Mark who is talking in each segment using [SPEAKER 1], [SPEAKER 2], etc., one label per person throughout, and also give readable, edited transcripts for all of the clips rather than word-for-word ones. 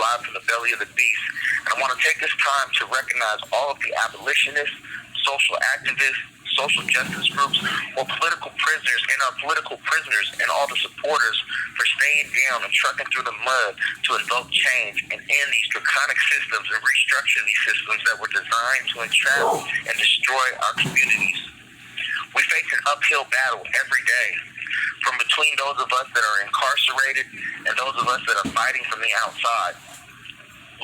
[SPEAKER 1] live from the belly of the beast. And I want to take this time to recognize all of the abolitionists, social activists, social justice groups, or political prisoners and all the supporters for staying down and trucking through the mud to invoke change and end these draconic systems and restructure these systems that were designed to entrap and destroy our communities. We face an uphill battle every day, from between those of us that are incarcerated and those of us that are fighting from the outside.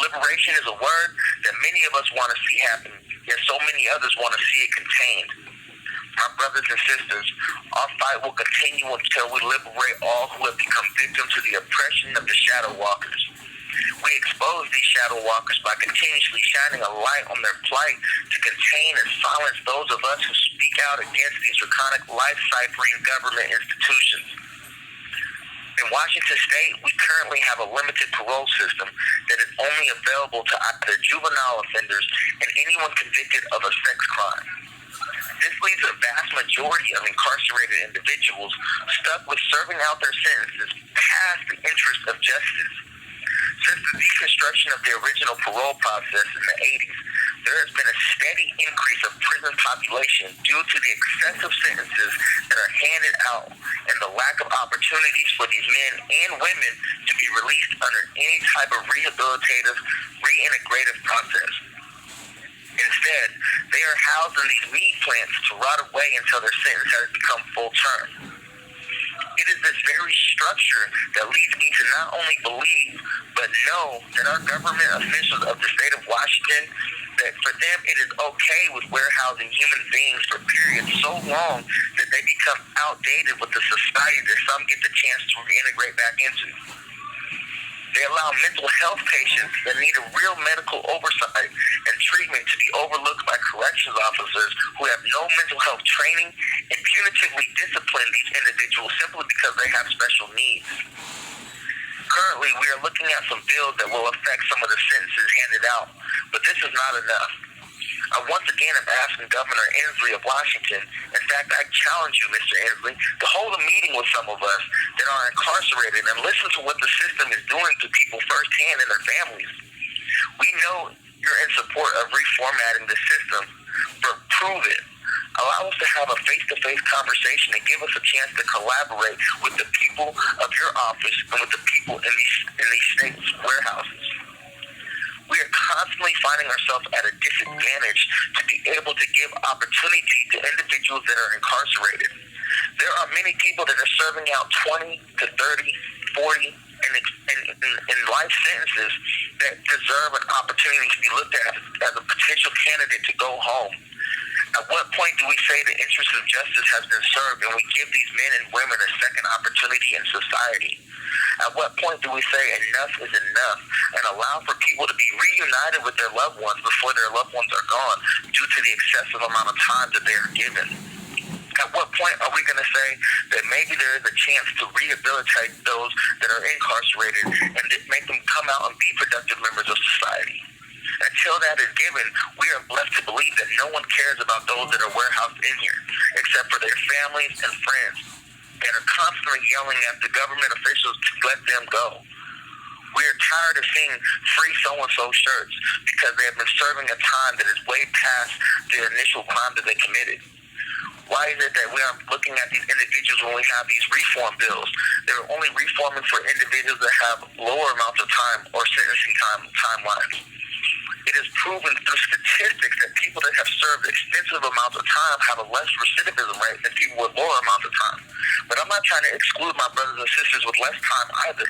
[SPEAKER 1] Liberation is a word that many of us want to see happen, yet so many others want to see it contained. My brothers and sisters, our fight will continue until we liberate all who have become victims to the oppression of the shadow walkers. We expose these shadow walkers by continuously shining a light on their plight to contain and silence those of us who speak out against these draconic life-ciphering government institutions. In Washington State, we currently have a limited parole system that is only available to either juvenile offenders and anyone convicted of a sex crime. This leaves a vast majority of incarcerated individuals stuck with serving out their sentences past the interest of justice. Since the deconstruction of the original parole process in the 80s, there has been a steady increase of prison population due to the excessive sentences that are handed out and the lack of opportunities for these men and women to be released under any type of rehabilitative, reintegrative process. Instead, they are housed in these meat plants to rot away until their sentence has become full term. It is this very structure that leads me to not only believe, but know that our government officials of the state of Washington, that for them it is okay with warehousing human beings for periods so long that they become outdated with the society that some get the chance to reintegrate back into. They allow mental health patients that need a real medical oversight and treatment to be overlooked by corrections officers who have no mental health training and punitively discipline these individuals simply because they have special needs. Currently, we are looking at some bills that will affect some of the sentences handed out, but this is not enough. I once again am asking Governor Inslee of Washington, in fact, I challenge you, Mr. Inslee, to hold a meeting with some of us that are incarcerated and listen to what the system is doing to people firsthand and their families. We know you're in support of reformatting the system, but prove it. Allow us to have a face-to-face conversation and give us a chance to collaborate with the people of your office and with the people in these states' warehouses. We are constantly finding ourselves at a disadvantage to be able to give opportunity to individuals that are incarcerated. There are many people that are serving out 20 to 30, 40, and life sentences that deserve an opportunity to be looked at as a potential candidate to go home. At what point do we say the interest of justice has been served and we give these men and women a second opportunity in society? At what point do we say enough is enough and allow for people to be reunited with their loved ones before their loved ones are gone due to the excessive amount of time that they are given? At what point are we going to say that maybe there is a chance to rehabilitate those that are incarcerated and make them come out and be productive members of society? Until that is given, we are left to believe that no one cares about those that are warehoused in here, except for their families and friends that are constantly yelling at the government officials to let them go. We are tired of seeing free so-and-so shirts because they have been serving a time that is way past the initial crime that they committed. Why is it that we aren't looking at these individuals when we have these reform bills? They're only reforming for individuals that have lower amounts of time or sentencing timelines. It is proven through statistics that people that have served extensive amounts of time have a less recidivism rate than people with lower amounts of time. But I'm not trying to exclude my brothers and sisters with less time either.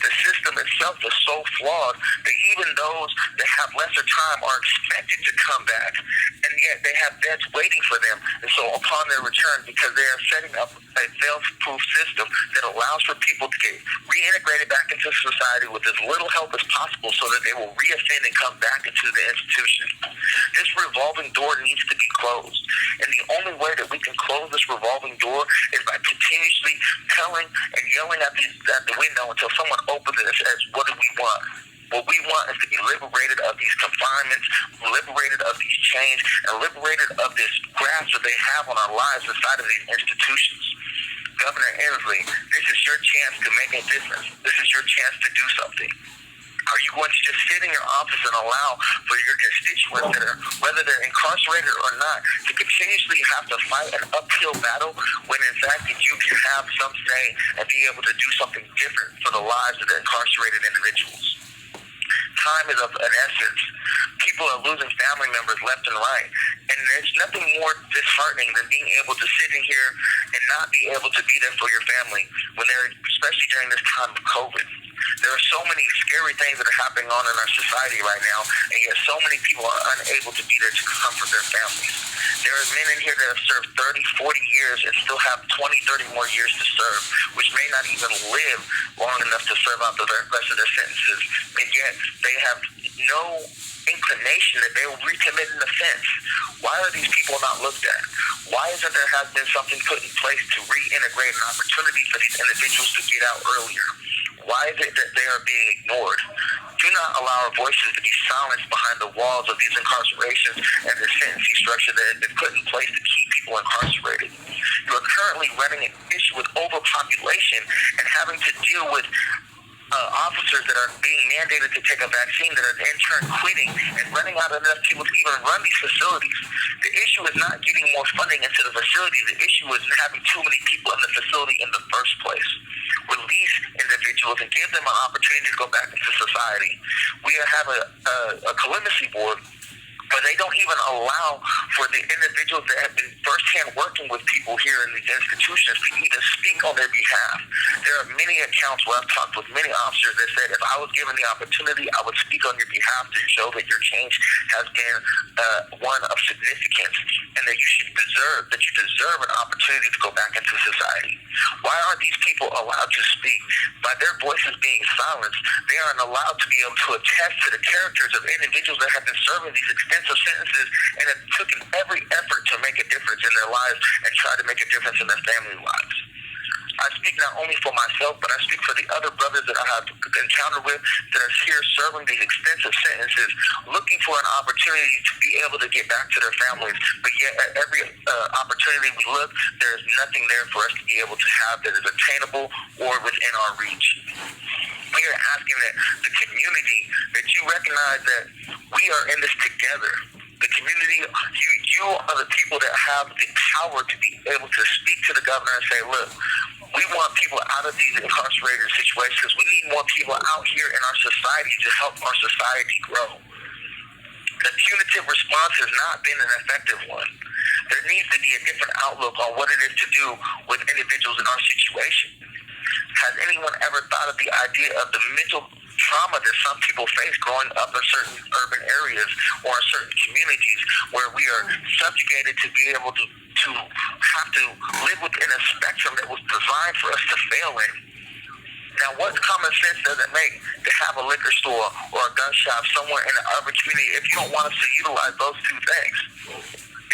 [SPEAKER 1] The system itself is so flawed that even those that have lesser time are expected to come back, and yet they have debts waiting for them. And so upon their return, because they are setting up a fail-proof system that allows for people to get reintegrated back into society with as little help as possible so that they will reoffend and come back into the institution. This revolving door needs to be closed. And the only way that we can close this revolving door is by continuously telling and yelling at the window until someone opens it and says, what do we want? What we want is to be liberated of these confinements, liberated of these chains, and liberated of this grasp that they have on our lives inside of these institutions. Governor Inslee, this is your chance to make a difference. This is your chance to do something. I Are you going to just sit in your office and allow for your constituents that are, whether they're incarcerated or not, to continuously have to fight an uphill battle when in fact that you can have some say and be able to do something different for the lives of the incarcerated individuals? Time is of an essence. People are losing family members left and right. And there's nothing more disheartening than being able to sit in here and not be able to be there for your family when they're, especially during this time of COVID. There are so many scary things that are happening on in our society right now, and yet so many people are unable to be there to comfort their families. There are men in here that have served 30, 40 years and still have 20, 30 more years to serve, which may not even live long enough to serve out the rest of their sentences, and yet they have no inclination that they will recommit an offense. Why are these people not looked at? Why isn't there has been something put in place to reintegrate an opportunity for these individuals to get out earlier? Why is it that they are being ignored? Do not allow our voices to be silenced behind the walls of these incarcerations and the sentencing structure that has been put in place to keep people incarcerated. You are currently running an issue with overpopulation and having to deal with officers that are being mandated to take a vaccine that are in turn quitting and running out of enough people to even run these facilities. The issue is not getting more funding into the facility. The issue is having too many people in the facility in the first place. Release individuals and give them an opportunity to go back into society. We have a clemency board where they don't even allow for the individuals that have been firsthand working with people here in these institutions to even speak on their behalf. There are many accounts where I've talked with many officers that said, if I was given the opportunity, I would speak on your behalf to show that your change has been one of significance and that you deserve an opportunity to go back into society. Why aren't these people allowed to speak? By their voices being silenced, they aren't allowed to be able to attest to the characters of individuals that have been serving these extensive sentences and have taken every effort to make a difference in their lives and try to make a difference in their family lives. I speak not only for myself, but I speak for the other brothers that I have encountered with that are here serving these extensive sentences, looking for an opportunity to be able to get back to their families. But yet at every opportunity we look, there is nothing there for us to be able to have that is attainable or within our reach. We are asking that the community, that you recognize that we are in this together. The community, you are the people that have the power to be able to speak to the governor and say, look, we want people out of these incarcerated situations. We need more people out here in our society to help our society grow. The punitive response has not been an effective one. There needs to be a different outlook on what it is to do with individuals in our situation. Has anyone ever thought of the idea of the mental trauma that some people face growing up in certain urban areas or in certain communities where we are subjugated to be able to have to live within a spectrum that was designed for us to fail in? Now, what common sense does it make to have a liquor store or a gun shop somewhere in the urban community if you don't want us to utilize those two things?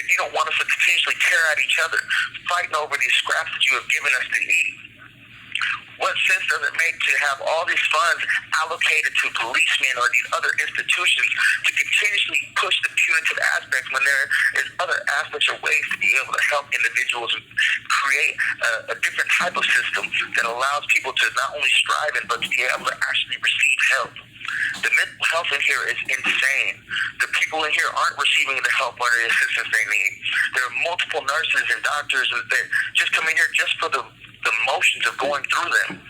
[SPEAKER 1] If you don't want us to continuously tear at each other, fighting over these scraps that you have given us to eat? What sense does it make to have all these funds allocated to policemen or these other institutions to continuously push the punitive aspects when there is other aspects or ways to be able to help individuals and create a different type of system that allows people to not only strive in, but to be able to actually receive help? The mental health in here is insane. The people in here aren't receiving the help or the assistance they need. There are multiple nurses and doctors that just come in here just for the motions of going through them,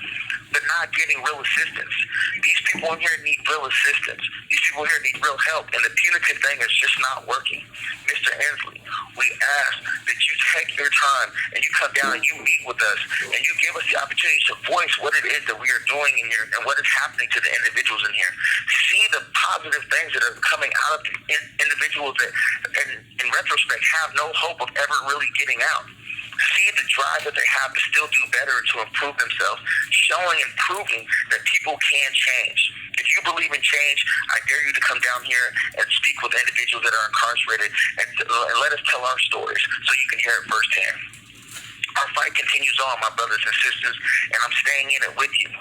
[SPEAKER 1] but not getting real assistance. These people in here need real assistance. These people here need real help, and the punitive thing is just not working. Mr. Inslee, we ask that you take your time and you come down and you meet with us and you give us the opportunity to voice what it is that we are doing in here and what is happening to the individuals in here. See the positive things that are coming out of the individuals that, in retrospect, have no hope of ever really getting out. See the drive that they have to still do better to improve themselves, showing and proving that people can change. If you believe in change, I dare you to come down here and speak with individuals that are incarcerated and let us tell our stories so you can hear it firsthand. Our fight continues on, my brothers and sisters, and I'm staying in it with you.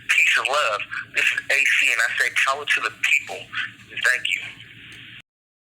[SPEAKER 1] Peace and love. This is AC, and I say power to the people. Thank you.